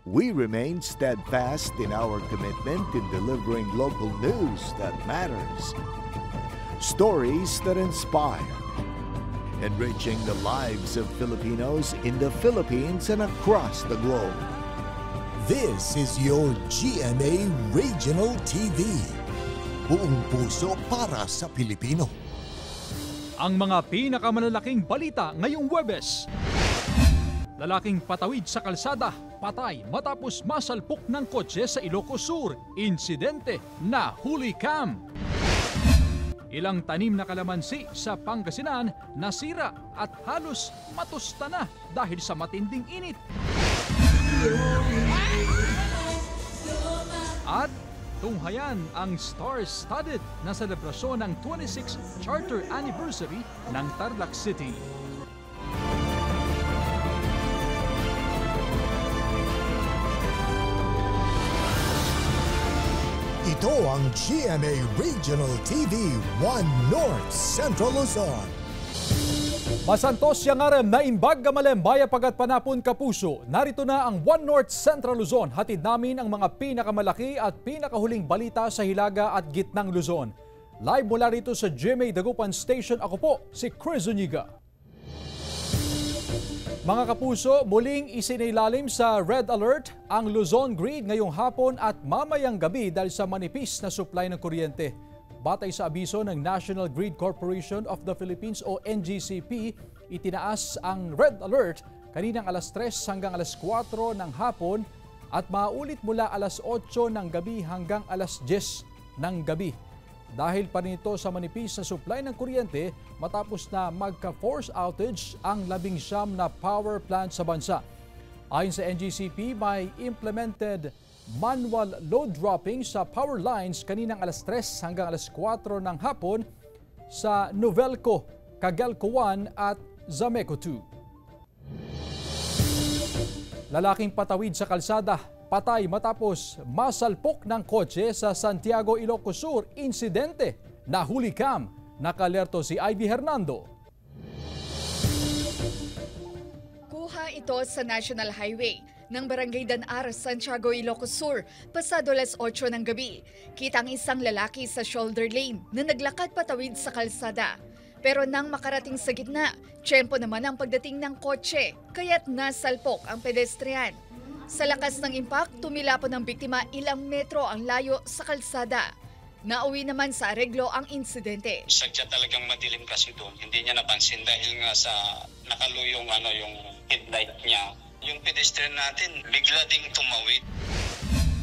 we remain steadfast in our commitment in delivering local news that matters, stories that inspire, enriching the lives of Filipinos in the Philippines and across the globe. This is your GMA Regional TV. Buong puso para sa Pilipino. Ang mga pinakamalalaking balita ngayong Huwebes. Lalaking patawid sa kalsada, patay matapos masalpok ng kotse sa Ilocos Sur. Insidente na huli cam. Ilang tanim na kalamansi sa Pangasinan nasira at halos matusta na dahil sa matinding init. At tunghayan ang star-studded na selebrasyon ng 26th Charter Anniversary ng Tarlac City. Ito ang GMA Regional TV 1 North Central Luzon. Masantos yang arem na imbag gamalembaya pagat panapon kapuso. Narito na ang 1 North Central Luzon. Hatid namin ang mga pinakamalaki at pinakahuling balita sa Hilaga at Gitnang Luzon. Live mula rito sa GMA Dagupan Station, ako po si Chris Zuniga. Mga kapuso, muling isinailalim sa Red Alert ang Luzon Grid ngayong hapon at mamayang gabi dahil sa manipis na supply ng kuryente. Batay sa abiso ng National Grid Corporation of the Philippines o NGCP, itinaas ang Red Alert kaninang alas 3 hanggang alas 4 ng hapon at maulit mula alas 8 ng gabi hanggang alas 10 ng gabi. Dahil pa rin ito sa manipis na supply ng kuryente matapos na magka-force outage ang 19 na power plant sa bansa. Ayon sa NGCP, may implemented manual load dropping sa power lines kaninang alas 3 hanggang alas 4 ng hapon sa Novelco, Cagelco 1 at Zameco 2. Lalaking patawid sa kalsada, patay matapos masalpok ng kotse sa Santiago, Ilocos Sur. Insidente na huli cam. Nakalerto si Ivy Hernando. Kuha ito sa National Highway ng Barangay Danar, Santiago, Ilocos Sur, pasado alas 8 ng gabi. Kita ang isang lalaki sa shoulder lane na naglakad patawid sa kalsada. Pero nang makarating sa gitna, tiyempo naman ang pagdating ng kotse, kaya't nasalpok ang pedestrian. Sa lakas ng impact, tumilapon ang biktima ilang metro ang layo sa kalsada. Nauwi naman sa areglo ang insidente. Sadya talagang madilim kasi doon. Hindi niya napansin dahil nga sa nakaluyong yung headlight niya. Yung pedestrian natin bigla ding tumawid.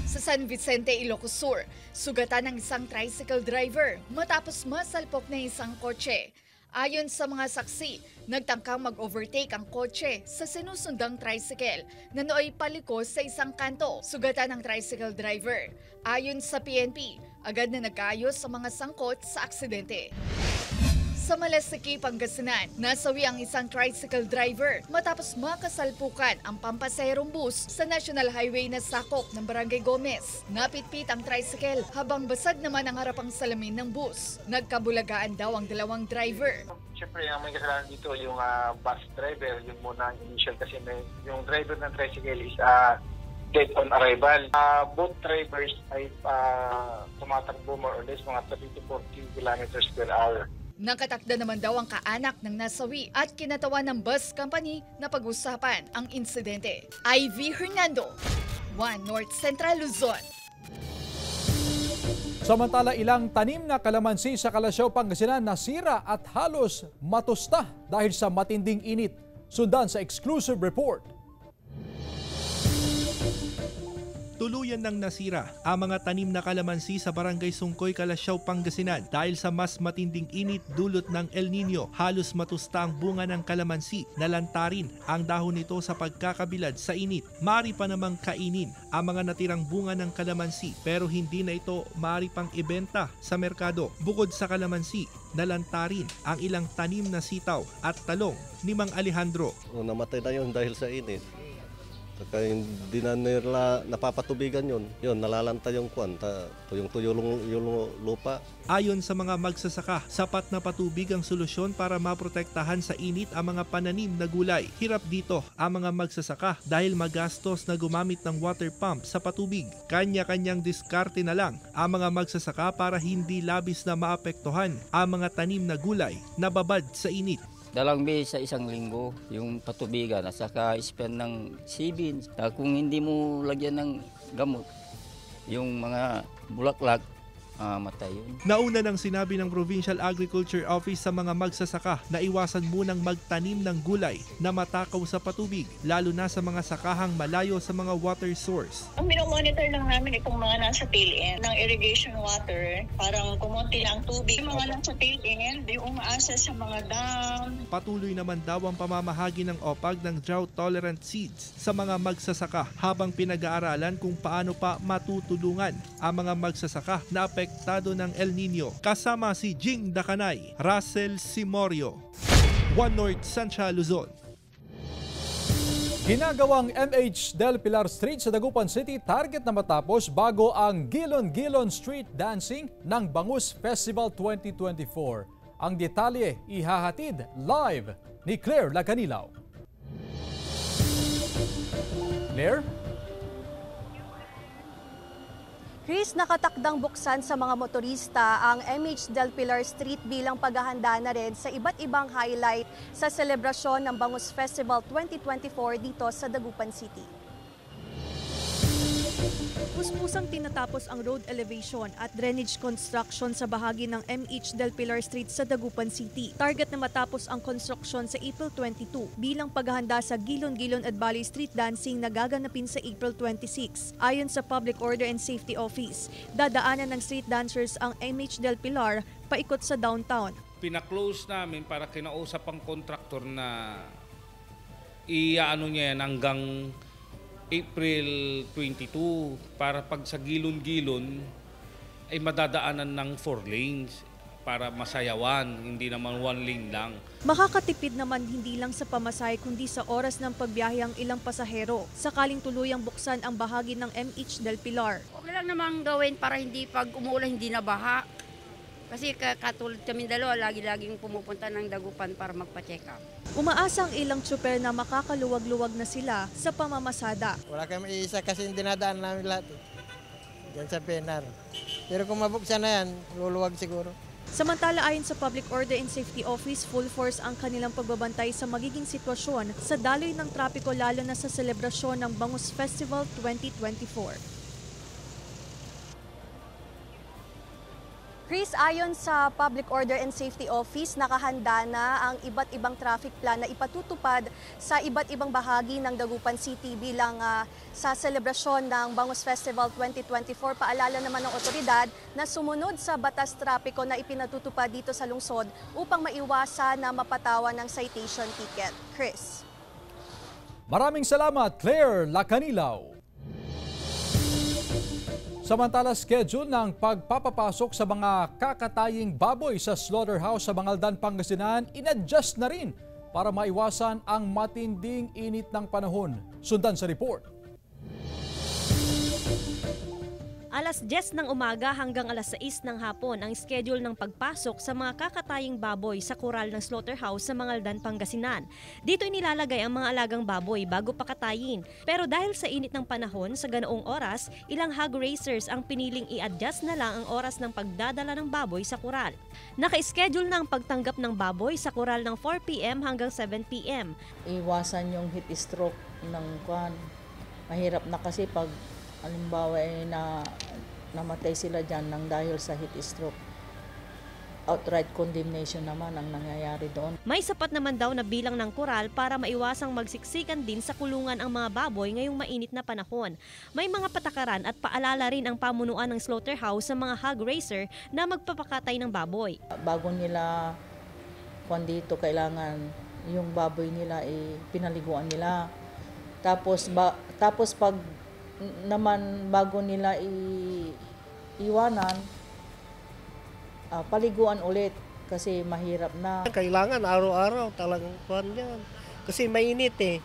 Sa San Vicente, Ilocos Sur, sugatan ng isang tricycle driver matapos masalpok na isang kotse. Ayon sa mga saksi, nagtangkang mag-overtake ang kotse sa sinusundang tricycle na nooy paliko sa isang kanto. Sugatan ng tricycle driver. Ayon sa PNP, agad na nagkaayos sa mga sangkot sa aksidente. Sa Malasiki, Pangasinan, nasawi ang isang tricycle driver matapos makasalpukan ang pampasaherong bus sa National Highway na sakop ng Barangay Gomez. Napitpit ang tricycle habang basag naman ang harapang salamin ng bus. Nagkabulagaan daw ang dalawang driver. Siyempre, ang may kasalanan dito yung bus driver, yung muna ang initial kasi yung driver ng tricycle is dead on arrival. Both drivers ay tumatakbo more or less mga 30 to 40 kilometers per hour. Nakatakda naman daw ang kaanak ng nasawi at kinatawan ng bus company na pag-usapan ang insidente. Ivy Hernando, 1 North Central Luzon. Samantala, ilang tanim na kalamansi sa Calasiao, Pangasinan nasira at halos matusta dahil sa matinding init. Sundan sa exclusive report. Tuluyan ng nasira ang mga tanim na kalamansi sa Barangay Sungkoy, Calasiao, Pangasinan dahil sa mas matinding init dulot ng El Nino. Halos matusta ang bunga ng kalamansi, nalantarin ang dahon nito sa pagkakabilad sa init. Maaari pa namang kainin ang mga natirang bunga ng kalamansi pero hindi na ito maaari pang ibenta sa merkado. Bukod sa kalamansi, nalantarin ang ilang tanim na sitaw at talong ni Mang Alejandro. Namatay na yun dahil sa init. Pagka hindi na nila napapatubigan yun, nalalanta yung tuyong-tuyo yung lupa. Ayon sa mga magsasaka, sapat na patubig ang solusyon para maprotektahan sa init ang mga pananim na gulay. Hirap dito ang mga magsasaka dahil magastos na gumamit ng water pump sa patubig. Kanya-kanyang diskarte na lang ang mga magsasaka para hindi labis na maapektuhan ang mga tanim na gulay na babad sa init. 2 beses sa isang linggo yung patubigan at saka spend ng seedings. Kung hindi mo lagyan ng gamot, yung mga bulaklak, matay yun. Nauna nang sinabi ng Provincial Agriculture Office sa mga magsasaka na iwasan munang magtanim ng gulay na matakaw sa patubig, lalo na sa mga sakahang malayo sa mga water source. Ang minomonitor lang namin itong mga nasa tail end ng irrigation water, parang kumonti na ang tubig. Yung mga nasa tail end, yung umaasa sa mga dam. Patuloy naman daw ang pamamahagi ng OPAG ng drought-tolerant seeds sa mga magsasaka habang pinag-aaralan kung paano pa matutulungan ang mga magsasaka na apektado ng El Nino. Kasama si Jing Dakanay, Russell Simorio, One North Central Luzon. Ginagawang MH Del Pilar Street sa Dagupan City target na matapos bago ang Gilon-Gilon Street Dancing ng Bangus Festival 2024. Ang detalye ihahatid live ni Claire Lacanilaw. Claire? Chris, nakatakdang buksan sa mga motorista ang MH Del Pilar Street bilang paghahanda na rin sa iba't ibang highlight sa selebrasyon ng Bangus Festival 2024 dito sa Dagupan City. Puspusang tinatapos ang road elevation at drainage construction sa bahagi ng MH Del Pilar Street sa Dagupan City. Target na matapos ang construction sa April 22 bilang paghahanda sa Gilon-Gilon at Valley Street Dancing na gaganapin sa April 26. Ayon sa Public Order and Safety Office, dadaanan ng street dancers ang MH Del Pilar paikot sa downtown. Pina-close namin para kinausap ang kontraktor na iaano niya yan hanggang April 22 para pag sa Gilon-Gilon ay madadaanan ng 4 lanes para masayawan, hindi naman 1 lane lang. Makakatipid naman hindi lang sa pamasahe kundi sa oras ng pagbiyahe ang ilang pasahero sakaling tuluyang buksan ang bahagi ng MH Del Pilar. Okay lang namang gawin para hindi pag umuulan hindi nabaha. Kasi katulad kami dalawa, lagi-laging pumupunta ng Dagupan para magpa-check up. Umaasa ang ilang tsuper na makakaluwag-luwag na sila sa pamamasada. Wala kami iisa kasi dinadaan namin lahat. Diyan sa PNR. Pero kung mabuksan na yan, luluwag siguro. Samantala ayon sa Public Order and Safety Office, full force ang kanilang pagbabantay sa magiging sitwasyon sa daloy ng trapiko lalo na sa selebrasyon ng Bangus Festival 2024. Chris, ayon sa Public Order and Safety Office, nakahanda na ang iba't ibang traffic plan na ipatutupad sa iba't ibang bahagi ng Dagupan City bilang sa selebrasyon ng Bangus Festival 2024. Paalala naman ng otoridad na sumunod sa batas trapiko na ipinatutupad dito sa lungsod upang maiwasan na mapatawan ng citation ticket. Chris. Maraming salamat, Claire Lacanilaw. Samantala, schedule ng pagpapapasok sa mga kakataying baboy sa slaughterhouse sa Bangaldan, Pangasinan, in-adjust na rin para maiwasan ang matinding init ng panahon. Sundan sa report. Alas 10 ng umaga hanggang alas 6 ng hapon ang schedule ng pagpasok sa mga kakataying baboy sa koral ng slaughterhouse sa Mangaldan, Pangasinan. Dito inilalagay ang mga alagang baboy bago pakatayin. Pero dahil sa init ng panahon sa ganoong oras, ilang hog raisers ang piniling i-adjust na lang ang oras ng pagdadala ng baboy sa koral. Naka-schedule na ang pagtanggap ng baboy sa koral ng 4 p.m. hanggang 7 p.m. Iwasan yung heat stroke ng kwan. Mahirap na kasi pag halimbawa namatay sila dyan nang dahil sa heat stroke. Outright condemnation naman ang nangyayari doon. May sapat naman daw na bilang ng koral para maiwasang magsiksikan din sa kulungan ang mga baboy ngayong mainit na panahon. May mga patakaran at paalala rin ang pamunuan ng slaughterhouse sa mga hog raiser na magpapakatay ng baboy. Bago nila dito, kailangan yung baboy nila pinaliguan nila. Tapos pag naman bago nila iwanan, paliguan ulit kasi mahirap na. Kailangan araw-araw talagang kuhan yan. Kasi mainit eh.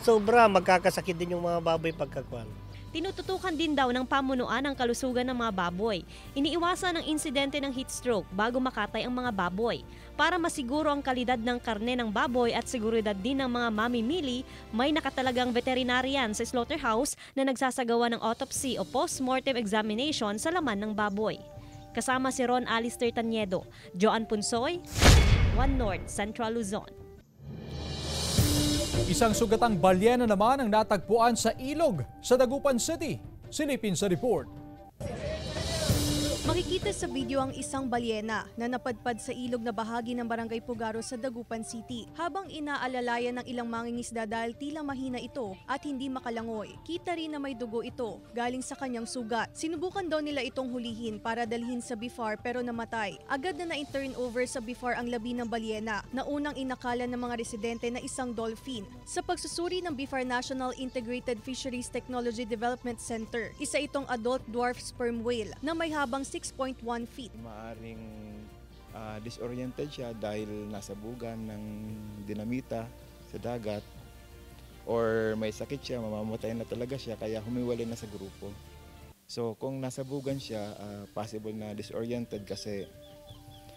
sobra magkakasakit din yung mga baboy pagkakuan. Tinututukan din daw ng pamunuan ang kalusugan ng mga baboy. Iniiwasan ang insidente ng heat stroke bago makatay ang mga baboy. Para masiguro ang kalidad ng karne ng baboy at seguridad din ng mga mamimili, may nakatalagang veterinarian sa slaughterhouse na nagsasagawa ng autopsy o post-mortem examination sa laman ng baboy. Kasama si Ron Alister Taniedo, Joan Punsoy, One North, Central Luzon. Isang sugatang balyena naman ang natagpuan sa ilog sa Dagupan City. Silipin sa report. Makikita sa video ang isang balyena na napadpad sa ilog na bahagi ng Barangay Pugaro sa Dagupan City habang inaalalayan ng ilang mangingisda dahil tila mahina ito at hindi makalangoy. Kita rin na may dugo ito galing sa kanyang sugat. Sinubukan daw nila itong hulihin para dalhin sa BIFAR pero namatay. Agad na na-turn over sa BIFAR ang labi ng balyena na unang inakala ng mga residente na isang dolphin. Sa pagsusuri ng BIFAR National Integrated Fisheries Technology Development Center, isa itong adult dwarf sperm whale na may habang 6.1 feet. Maaring disoriented siya dahil nasa bugan ng dinamita sa dagat or may sakit siya, mamamatay na talaga siya kaya humiwalay na sa grupo. So kung nasa bugan siya, possible na disoriented kasi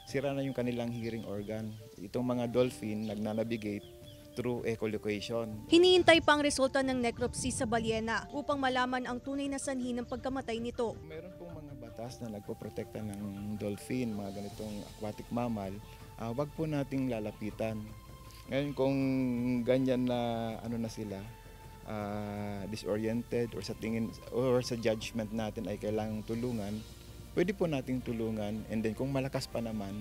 sira na yung kanilang hearing organ. Itong mga dolphin nagnanavigate through echolocation. Hinihintay pa ang resulta ng necropsy sa balyena upang malaman ang tunay na sanhi ng pagkamatay nito. Meron pong mga batas na nagpoprotekta ng dolphin, mga ganitong aquatic mammal, wag po nating lalapitan. Ngayon kung ganyan na na sila, disoriented or sa tingin or sa judgment natin ay kailangang tulungan, pwede po nating tulungan, and then kung malakas pa naman,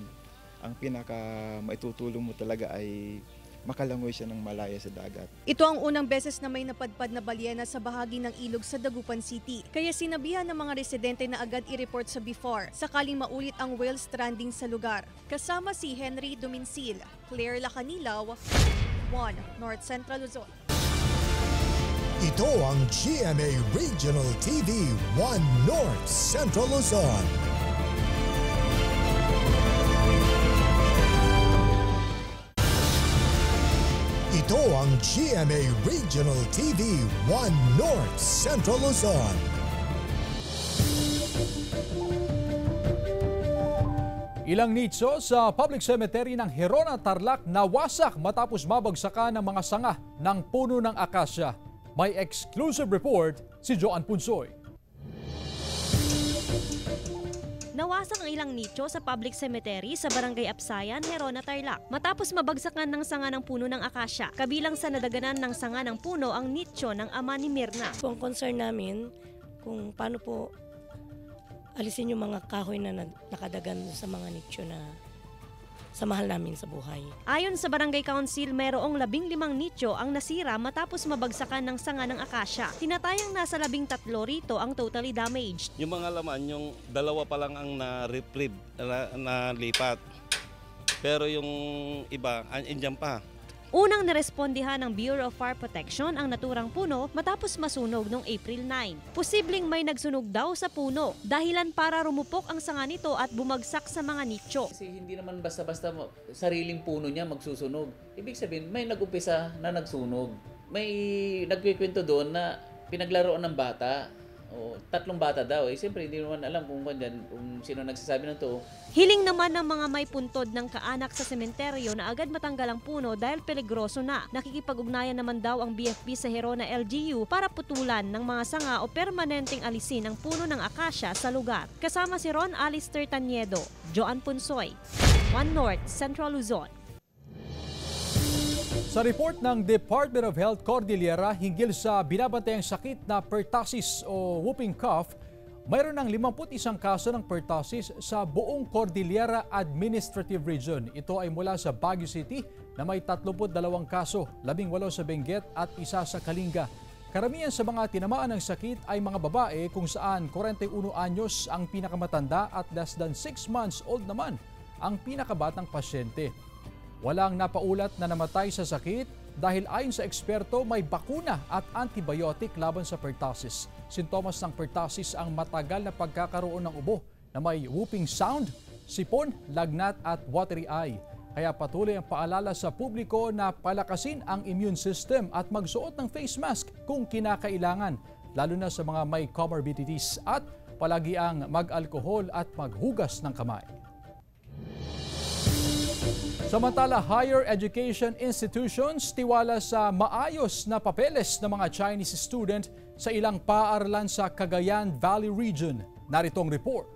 ang pinaka maitutulong mo talaga ay makalangoy siya ng malaya sa dagat. Ito ang unang beses na may napadpad na balyena sa bahagi ng ilog sa Dagupan City. Kaya sinabihan ng mga residente na agad i-report sa BIFAR sakaling maulit ang whale stranding sa lugar. Kasama si Henry Duminsil, Claire Lacanilaw, One North Central Luzon. Ito ang GMA Regional TV One North Central Luzon. Ito ang GMA Regional TV One North Central Luzon. Ilang nicho sa public cemetery ng Herona, Tarlac nawasak matapos mabagsakan ng mga sanga ng puno ng akasya. May exclusive report si Joan Punsoy. Nawasak ang ilang nicho sa public cemetery sa Barangay Apsayan, Herona, Tarlac matapos mabagsakan ng sanga ng puno ng akasya. Kabilang sa nadaganan ng sanga ng puno ang nicho ng ama ni Mirna. Ang concern namin kung paano po alisin yung mga kahoy na nakadagan sa mga nicho na sa mahal namin sa buhay. Ayon sa Barangay Council, mayroong 15 nicho ang nasira matapos mabagsakan ng sanga ng akasya. Tinatayang nasa 13 rito ang totally damaged. Yung mga laman, yung dalawa pa lang ang na-reprieve, na-lipat. Pero yung iba, andyan pa. Unang narespondihan ng Bureau of Fire Protection ang naturang puno matapos masunog noong April 9. Posibleng may nagsunog daw sa puno, dahilan para rumupok ang sanga nito at bumagsak sa mga nicho. Kasi hindi naman basta-basta sariling puno niya magsusunog. Ibig sabihin, may nag-umpisa na nagsunog. May nagkikwento doon na pinaglaruan ng bata. O, 3 bata daw. Siyempre, hindi naman alam kung sino nagsasabi ng to. Hiling naman ng mga may puntod ng kaanak sa sementeryo na agad matanggal ang puno dahil peligroso na. Nakikipag-ugnayan naman daw ang BFP sa Herona LGU para putulan ng mga sanga o permanenteng alisin ang puno ng akasya sa lugar. Kasama si Ron Alister Taniedo, Joan Punsoy, One North, Central Luzon. Sa report ng Department of Health Cordillera hinggil sa binabantayang sakit na pertussis o whooping cough, mayroon ng 51 kaso ng pertussis sa buong Cordillera Administrative Region. Ito ay mula sa Baguio City na may 32 kaso, 18 sa Benguet at 1 sa Kalinga. Karamihan sa mga tinamaan ng sakit ay mga babae kung saan 41 anyos ang pinakamatanda at less than 6 months old naman ang pinakabatang pasyente. Walang napaulat na namatay sa sakit dahil ayon sa eksperto may bakuna at antibiotic laban sa pertussis. Sintomas ng pertussis ang matagal na pagkakaroon ng ubo na may whooping sound, sipon, lagnat at watery eye. Kaya patuloy ang paalala sa publiko na palakasin ang immune system at magsuot ng face mask kung kinakailangan, lalo na sa mga may comorbidities, at palagi ang mag-alkohol at maghugas ng kamay. Samantala, higher education institutions tiwala sa maayos na papeles ng mga Chinese student sa ilang paaralan sa Cagayan Valley Region. Narito ang report.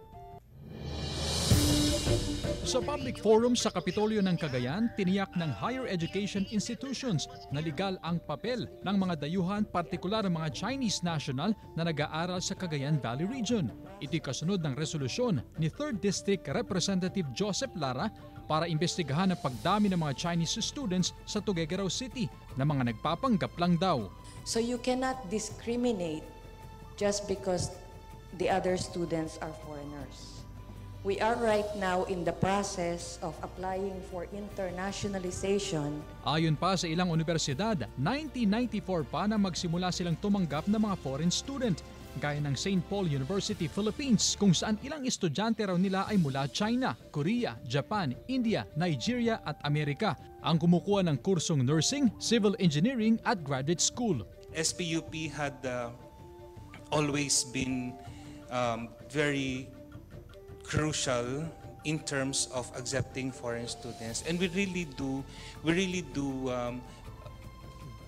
Sa public forum sa Kapitolyo ng Cagayan, tiniyak ng higher education institutions na legal ang papel ng mga dayuhan, partikular ang mga Chinese national na nag-aaral sa Cagayan Valley Region. Ito'y kasunod ng resolusyon ni 3rd District Representative Joseph Lara para imbestigahan ang pagdami ng mga Chinese students sa Tuguegarao City na mga nagpapanggap lang daw. So you cannot discriminate just because the other students are foreigners. We are right now in the process of applying for internationalization. Ayon pa sa ilang universidad, 1994 pa na magsimula silang tumanggap ng mga foreign student, gaya ng St. Paul University, Philippines, kung saan ilang estudyante raw nila ay mula China, Korea, Japan, India, Nigeria at Amerika, ang kumukuha ng kursong nursing, civil engineering at graduate school. SPUP had always been very crucial in terms of accepting foreign students, and we really do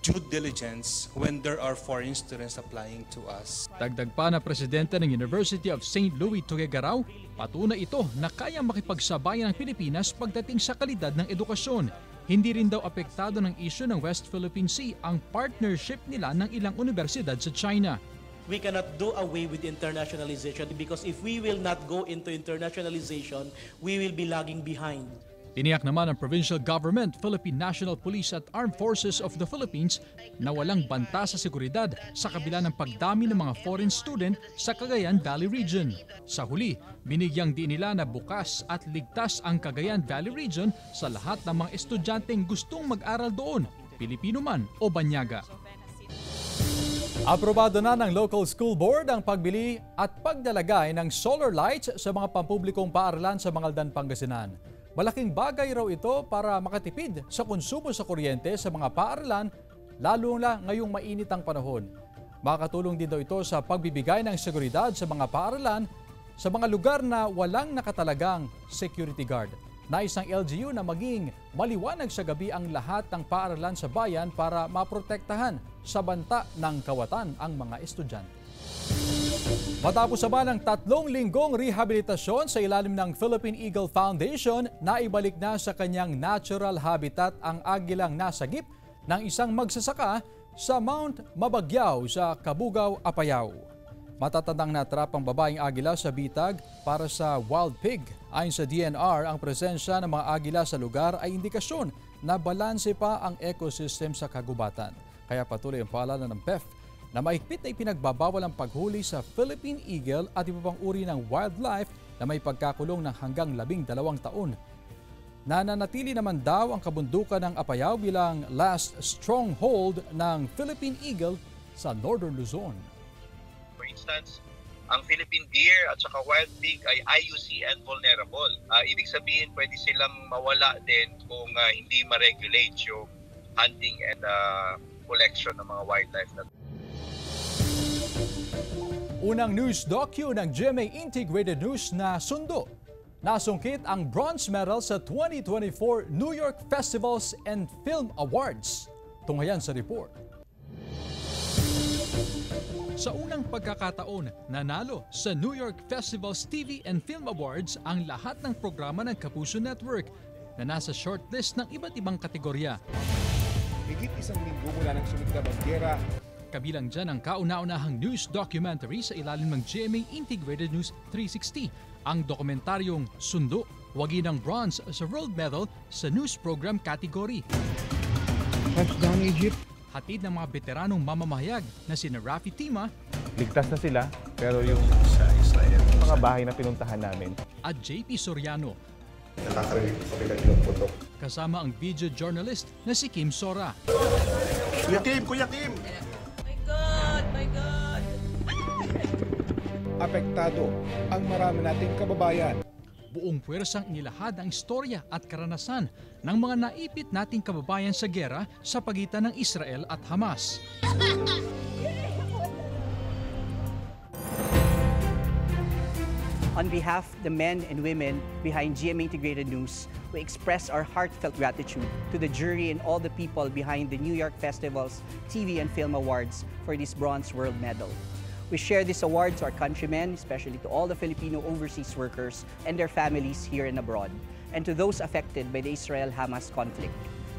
due diligence when there are foreign students applying to us. Dagdag pa na presidente ng University of St. Louis Tuguegarao, patunay ito na kayang makipagsabayan ng Pilipinas pagdating sa kalidad ng edukasyon. Hindi rin daw apektado ng issue ng West Philippine Sea ang partnership nila ng ilang universidad sa China. We cannot do away with internationalization because if we will not go into internationalization, we will be lagging behind. Tiniyak naman ng provincial government, Philippine National Police at Armed Forces of the Philippines na walang banta sa seguridad sa kabila ng pagdami ng mga foreign student sa Cagayan Valley Region. Sa huli, binigyang diin nila na bukas at ligtas ang Cagayan Valley Region sa lahat ng mga estudyanteng gustong mag-aral doon, Pilipino man o banyaga. Aprobado na ng local school board ang pagbili at pagdalagay ng solar lights sa mga pampublikong paaralan sa Mangaldan, Pangasinan. Malaking bagay raw ito para makatipid sa konsumo sa kuryente sa mga paaralan, lalo na ngayong mainit ang panahon. Makakatulong din daw ito sa pagbibigay ng seguridad sa mga paaralan sa mga lugar na walang nakatalagang security guard. Nais ng LGU na maging maliwanag sa gabi ang lahat ng paaralan sa bayan para maprotektahan sa banta ng kawatan ang mga estudyante. Matapos naman ng 3 linggong rehabilitasyon sa ilalim ng Philippine Eagle Foundation, naibalik na sa kanyang natural habitat ang agilang nasagip ng isang magsasaka sa Mount Mabagyaw sa Cabugao, Apayao. Matatandang natrap ang babaeng agila sa bitag para sa wild pig. Ayon sa DNR, ang presensya ng mga agila sa lugar ay indikasyon na balanse pa ang ecosystem sa kagubatan. Kaya patuloy ang paalala ng PEF na mahigpit na ipinagbabawal ang paghuli sa Philippine Eagle at iba pang uri ng wildlife na may pagkakulong ng hanggang 12 taon. Nananatili naman daw ang kabundukan ng Apayao bilang last stronghold ng Philippine Eagle sa Northern Luzon. For instance, ang Philippine deer at saka wild pig ay IUCN vulnerable. Ibig sabihin, pwede silang mawala din kung hindi ma-regulate yung hunting and collection ng mga wildlife. Unang news docu ng GMA Integrated News na Sundo. Nasungkit ang bronze medal sa 2024 New York Festivals and Film Awards. Tunghayan sa report. Sa unang pagkakataon, nanalo sa New York Festivals TV and Film Awards ang lahat ng programa ng Kapuso Network na nasa shortlist ng iba't ibang kategorya. Higit isang linggo mula ng sulit na bandyera. Kabilang dyan ang kauna-unahang news documentary sa ilalim ng GMA Integrated News 360, ang dokumentaryong Sundo, wagi ng bronze sa World Medal sa news program category. Touchdown Egypt. Hatid ng mga veteranong mamamahayag na sina Rafi Tima. Ligtas na sila, pero yung mga bahay na pinuntahan namin. At JP Soriano. Nakakarinig sa pinagilong putok. Kasama ang video journalist na si Kim Sora. Kuya Kim! Kuya Kim! My God! My God! Apektado ang marami nating kababayan. buong puwersang inilahad ang istorya at karanasan ng mga naipit nating kababayan sa gera sa pagitan ng Israel at Hamas. On behalf of the men and women behind GMA Integrated News, we express our heartfelt gratitude to the jury and all the people behind the New York Festival's TV and Film Awards for this Bronze World Medal. We share this award to our countrymen, especially to all the Filipino overseas workers and their families here and abroad, and to those affected by the Israel-Hamas conflict.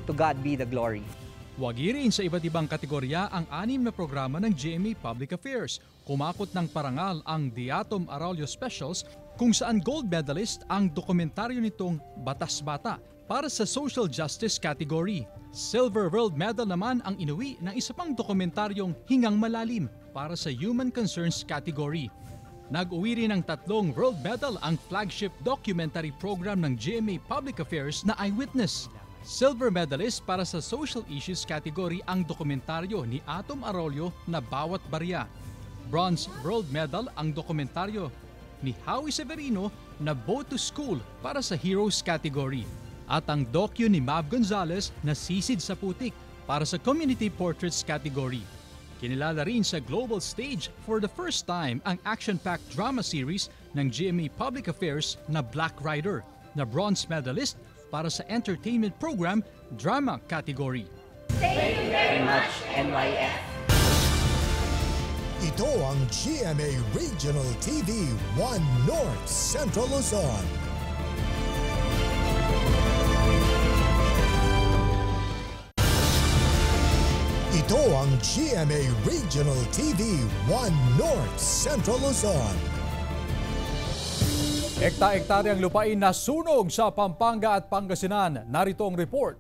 To God be the glory. Wagi rin sa iba't ibang kategorya ang 6 na programa ng GMA Public Affairs. Kumakot ng parangal ang The Atom Arroyo Specials kung saan gold medalist ang dokumentaryo nitong Batas Bata para sa Social Justice category. Silver World Medal naman ang inuwi ng isa pang dokumentaryong Hingang Malalim para sa Human Concerns category. Nag-uwi rin ng 3 World Medal ang flagship documentary program ng GMA Public Affairs na Eyewitness. Silver medalist para sa Social Issues category ang dokumentaryo ni Atom Arroyo na Bawat Barya. Bronze World Medal ang dokumentaryo ni Howie Severino na Boat to School para sa Heroes category. At ang docu ni Mab Gonzalez na Sisid sa Putik para sa Community Portraits category. Kinilala rin sa global stage for the first time ang action-packed drama series ng GMA Public Affairs na Black Rider na bronze medalist para sa entertainment program drama category. Thank you very much, NYF. Ito ang GMA Regional TV 1 North Central Luzon. Ito ang GMA Regional TV 1 North Central Luzon. Ekta-ektaryang lupain na sunog sa Pampanga at Pangasinan. Narito ang report.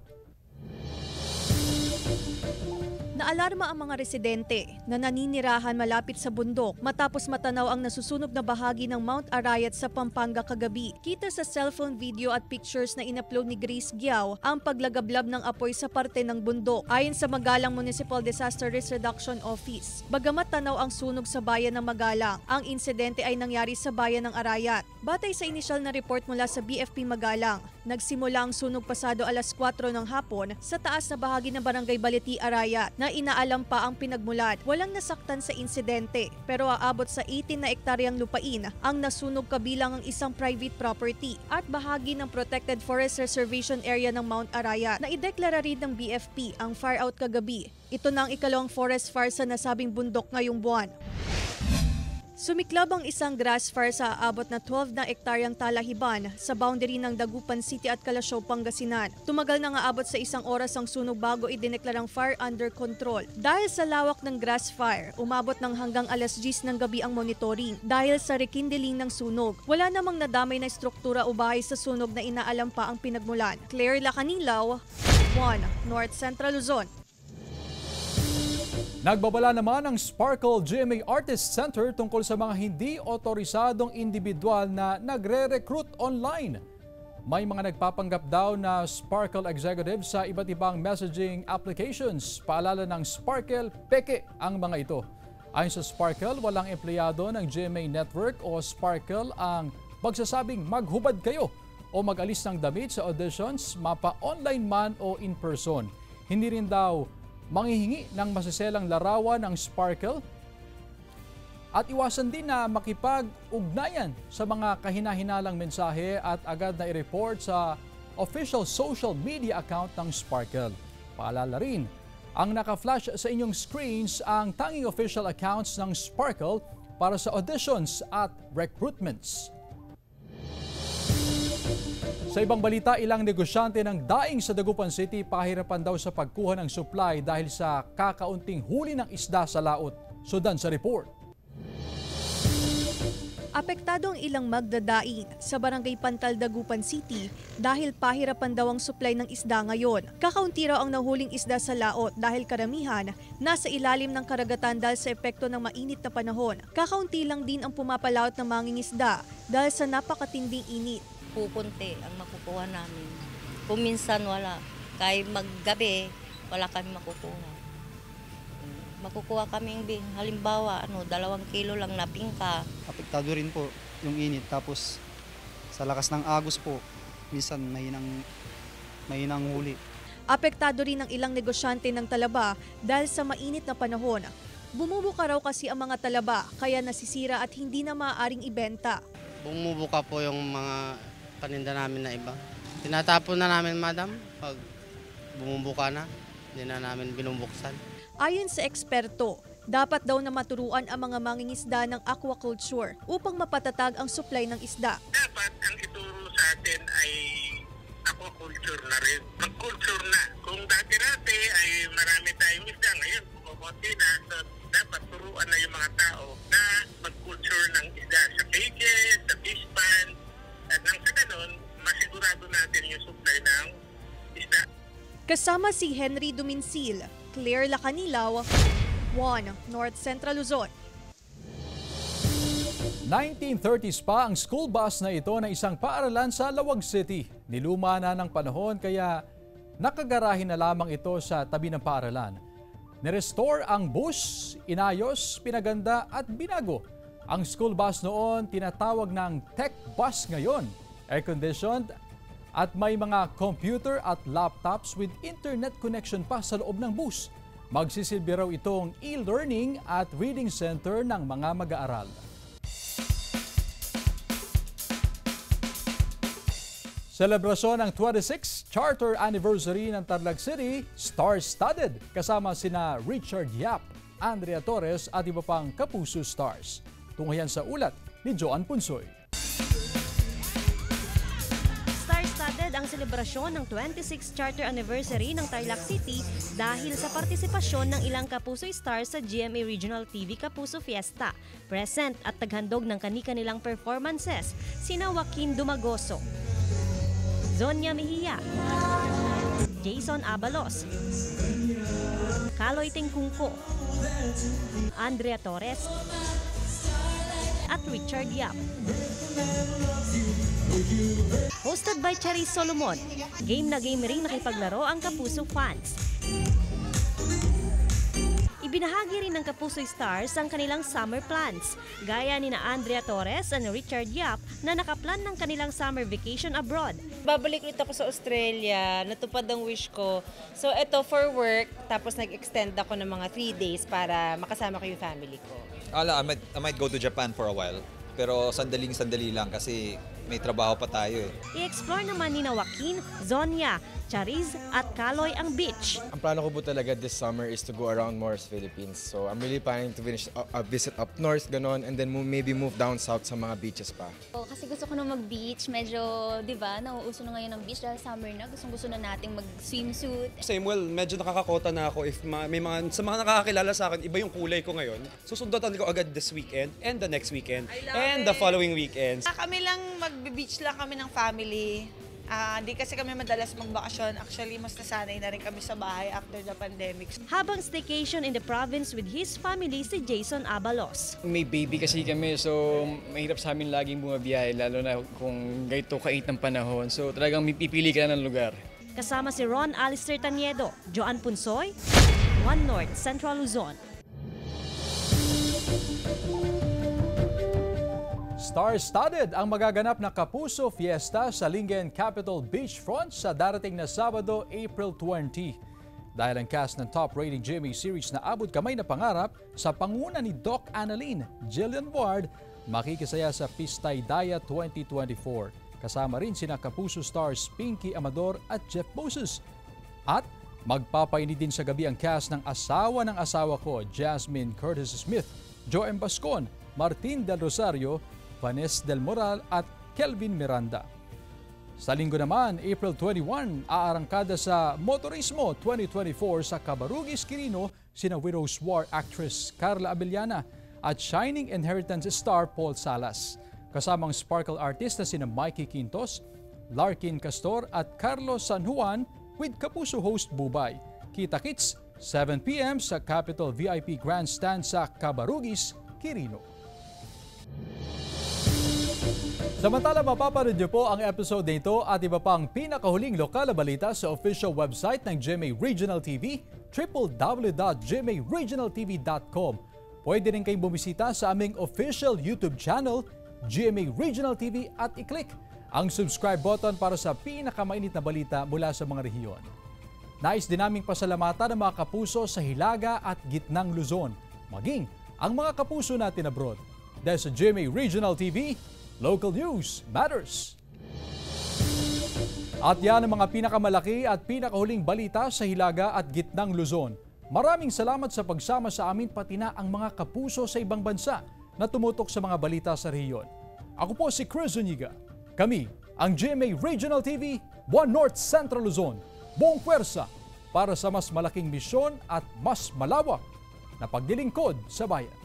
Naalarma ang mga residente na naninirahan malapit sa bundok matapos matanaw ang nasusunog na bahagi ng Mount Arayat sa Pampanga kagabi. Kita sa cellphone video at pictures na inupload ni Grace Giao ang paglagablab ng apoy sa parte ng bundok. Ayon sa Magalang Municipal Disaster Risk Reduction Office, bagamat tanaw ang sunog sa bayan ng Magalang, ang insidente ay nangyari sa bayan ng Arayat. Batay sa inisyal na report mula sa BFP Magalang, nagsimula ang sunog pasado alas 4 ng hapon sa taas na bahagi ng Barangay Baliti, Arayat na inaalam pa ang pinagmulan. Walang nasaktan sa insidente pero aabot sa 18 na ektaryang lupain ang nasunog kabilang ang isang private property at bahagi ng Protected Forest Reservation Area ng Mount Arayat na ideklara rin ng BFP ang fire out kagabi. Ito na ang ikalawang forest fire sa nasabing bundok ngayong buwan. Sumiklab ang isang grass fire sa aabot na 12 na ektaryang talahiban sa boundary ng Dagupan City at Calasiao, Pangasinan. Tumagal na nga abot sa 1 oras ang sunog bago idineklarang fire under control. Dahil sa lawak ng grass fire, umabot ng hanggang alas 10 ng gabi ang monitoring. Dahil sa rekindling ng sunog, wala namang nadamay na struktura o bahay sa sunog na inaalam pa ang pinagmulan. Claire Lacanilaw, 1 North Central Luzon. Nagbabala naman ang Sparkle GMA Artist Center tungkol sa mga hindi otorisadong individual na nagre-recruit online. May mga nagpapanggap daw na Sparkle executive sa iba't ibang messaging applications. Paalala ng Sparkle, peke ang mga ito. Ayon sa Sparkle, walang empleyado ng GMA Network o Sparkle ang magsasabing maghubad kayo o mag-alis ng damit sa auditions, mapa-online man o in-person. Hindi rin daw manghihingi ng masiselang larawan ng Sparkle at iwasan din na makipag-ugnayan sa mga kahina-hinalang mensahe at agad na i-report sa official social media account ng Sparkle. Paalala rin, ang naka-flash sa inyong screens ang tanging official accounts ng Sparkle para sa auditions at recruitments. Sa ibang balita, ilang negosyante ng daing sa Dagupan City pahirapan daw sa pagkuha ng supply dahil sa kakaunting huli ng isda sa laot. Sudan sa report. Apektado ang ilang magdadaing sa Barangay Pantal, Dagupan City dahil pahirapan daw ang supply ng isda ngayon. Kakaunti raw ang nahuling isda sa laot dahil karamihan nasa ilalim ng karagatan dahil sa epekto ng mainit na panahon. Kakaunti lang din ang pumapalaot ng mangingisda dahil sa napakatinding init. Pupunti ang makukuha namin. Kung minsan wala, kahit maggabi, wala kami makukuha. Makukuha kaming halimbawa, 2 kilo lang na pingka. Apektado rin po yung init. Tapos Sa lakas ng agos po, minsan mahinang huli. Apektado rin ang ilang negosyante ng talaba dahil sa mainit na panahon. Bumubuka raw kasi ang mga talaba kaya nasisira at hindi na maaaring ibenta. Bumubuka po yung mga paninda namin na iba. Tinatapon na namin, madam, pag bumubuka na, hindi na namin binubuksan. Ayon sa eksperto, dapat daw na maturuan ang mga mangingisda ng aquaculture upang mapatatag ang supply ng isda. Dapat ang ituro sa atin ay aquaculture na rin. Mag-culture na. Kung dati-dati ay marami tayong isda, ngayon bumabote na. So dapat turuan na yung mga tao na mag-culture ng isda sa cages, sa fish pond. At nang sa ganun, masigurado natin yung supply ng isda. Kasama si Henry Duminsil, Claire Lacanilaw, 1 North Central Luzon. 1930s pa ang school bus na ito ng isang paaralan sa Lawag City. Niluma na ng panahon kaya nakagarahin na lamang ito sa tabi ng paaralan. Nirestore ang bus, inayos, pinaganda at binago. Ang school bus noon tinatawag ng tech bus ngayon. Air-conditioned at may mga computer at laptops with internet connection pa sa loob ng bus. Magsisilbi raw itong e-learning at reading center ng mga mag-aaral. Selebrasyon ng 26th Charter Anniversary ng Tarlac City, star-studded kasama sina Richard Yap, Andrea Torres at iba pang Kapuso Stars. Tunghayan sa ulat ni Joan Punsoy. Star-studded ang selebrasyon ng 26th Charter Anniversary ng Tarlac City dahil sa partisipasyon ng ilang Kapuso Stars sa GMA Regional TV Kapuso Fiesta. Present at taghandog ng kani-kanilang performances, sina Joaquin Dumagoso, Zonia Mejia, Jason Abalos, Kaloy Tengkungko, Andrea Torres, at Richard Yap. Hosted by Charis Solomon, game na game ring nakipaglaro ang Kapuso fans. Ibinahagi rin ng Kapuso Stars ang kanilang summer plans, gaya ni na Andrea Torres and Richard Yap na nakaplan ng kanilang summer vacation abroad. Babalik ulit ako sa Australia, natupad ang wish ko. So ito for work, tapos nag-extend ako ng mga 3 days para makasama ko yung family ko. I might go to Japan for a while, pero sandaling-sandali lang kasi may trabaho pa tayo eh. I-explore naman ni na Joaquin, Zonia, Charis at Kaloy ang beach. Ang plano ko po talaga this summer is to go around more sa Philippines. So I'm really planning to visit up north, ganon, and then maybe move down south sa mga beaches pa. Kasi gusto ko na mag-beach, medyo, di ba, nauuso na ngayon ng beach dahil summer na. Gusto na nating mag-swimsuit. Same, well, medyo nakakakota na ako if may mga, sa mga nakakakilala sa akin, iba yung kulay ko ngayon. Susundutan ko agad this weekend and the next weekend and the following weekends. Kami lang mag-beach lang kami ng family. Hindi kasi kami madalas magbakasyon. Actually, mas nasanay na rin kami sa bahay after the pandemic. Habang staycation in the province with his family si Jason Abalos. May baby kasi kami, so mahirap sa amin laging bumabiyahe, lalo na kung ganito kait ng panahon. So talagang pipili ka na ng lugar. Kasama si Ron Alistair Taniedo, Joan Punsoy, 1 North Central Luzon. Star-studded ang magaganap na Kapuso Fiesta sa Lingayen Capital Beachfront sa darating na Sabado, April 20. Dahil ang cast ng top-rating GMA series na Abot Kamay na Pangarap sa panguna ni Doc Annalyn, Jillian Ward, makikisaya sa Pistay Daya 2024. Kasama rin sina Kapuso stars Pinky Amador at Jeff Moses. At magpapainit din sa gabi ang cast ng asawa ko, Jasmine Curtis Smith, Joem Bascon, Martin Del Rosario, Vanessa Del Moral at Kelvin Miranda. Sa linggo naman, April 21, aarangkada sa Motorismo 2024 sa Cabarugis, Quirino, sina Widow's War actress Carla Abellana at Shining Inheritance star Paul Salas. Kasamang sparkle artist na sina Mikey Quintos, Larkin Castor at Carlos San Juan with Kapuso host Bubay. Kita-kits, 7 p.m. sa Capitol VIP Grandstand sa Cabarugis, Quirino. Samantala, mapapanood niyo po ang episode nito at iba pang pinakahuling lokal na balita sa official website ng GMA Regional TV, www.gmaregionaltv.com. Pwede rin kayong bumisita sa aming official YouTube channel, GMA Regional TV, at i-click ang subscribe button para sa pinakamainit na balita mula sa mga rehiyon. Nais din naming pasalamatan ang mga kapuso sa Hilaga at Gitnang Luzon, maging ang mga kapuso natin abroad. Dahil sa GMA Regional TV, Local News Matters. At yan ang mga pinakamalaki at pinakahuling balita sa Hilaga at Gitnang Luzon. Maraming salamat sa pagsama sa amin pati na ang mga kapuso sa ibang bansa na tumutok sa mga balita sa rehiyon. Ako po si Chris Zuniga. Kami ang GMA Regional TV 1 North Central Luzon. Buong pwersa para sa mas malaking misyon at mas malawak na paglilingkod sa bayan.